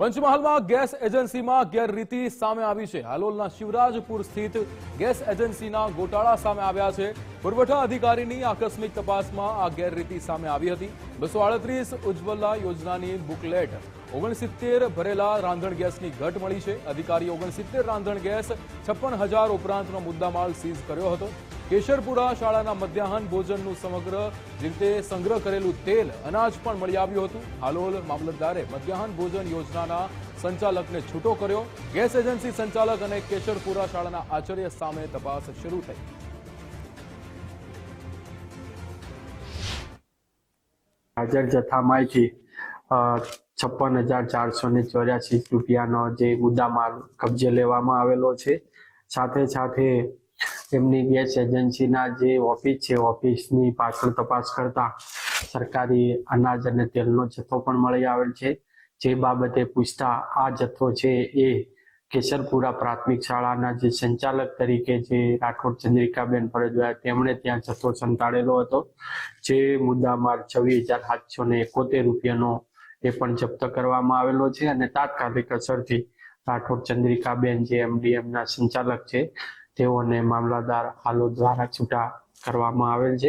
પંચમહાલમાં gas એજન્સીમાં ગેરરીતિ સામે આવી છે। હાલોલના શિવરાજપુર સ્થિત ગેસ એજન્સીના ગોટાળા સામે આવ્યા છે। પુરવઠા અધિકારીની આકસ્મિક તપાસમાં આ ગેરરીતિ સામે આવી હતી। 238 ઉજ્જવલા યોજનાની બુકલેટ 69 ભરેલા રાંધણ ગેસની ઘટ મળી છે। અધિકારીએ 69 રાંધણ ગેસ 56,000 ઉપરાંતનો મુદ્દામાલ સીઝ કર્યો હતો। કેશરપુરા શાળાના મધ્યાહન ભોજનનું સમગ્ર રીતે સંગ્રહ કરેલું તેલ અનાજ પણ મળી આવ્યું હતું। હાલોલ મામલતદારે મધ્યાહન ભોજન યોજનાના સંચાલકને છૂટો કર્યો। ગેસ એજન્સી સંચાલક અને કેશરપુરા શાળાના આચાર્ય સામે તપાસ શરૂ થઈ। હાજર જથ્થામાંથી 56,484 રૂપિયાનો જે મુદ્દામાલ કબજે લેવામાં આવેલો છે। સાથે સાથે એમની ગેસ એજન્સીના જે ઓફિસ છે, ઓફિસની પાછળ તપાસ કરતા સરકારી અનાજ અને તેલનો જથ્થો પણ મળી આવેલ છે। જે બાબતે પૂછતા આ જથ્થો છે એ કેશરપુરા પ્રાથમિક શાળાના જે સંચાલક તરીકે જે રાઠોડ ચંદ્રિકાબેન ફરજવાયા તેમણે ત્યાં જથ્થો સંતાડેલો હતો। જે મુદ્દામાલ 26,771 રૂપિયાનો એ પણ જપ્ત કરવામાં આવેલો છે અને તાત્કાલિક અસરથી રાઠોડ ચંદ્રિકાબેન જે એમડીએમના સંચાલક છે તેઓને મામલતદાર હાલોલ દ્વારા છૂટા કરવામાં આવેલ છે।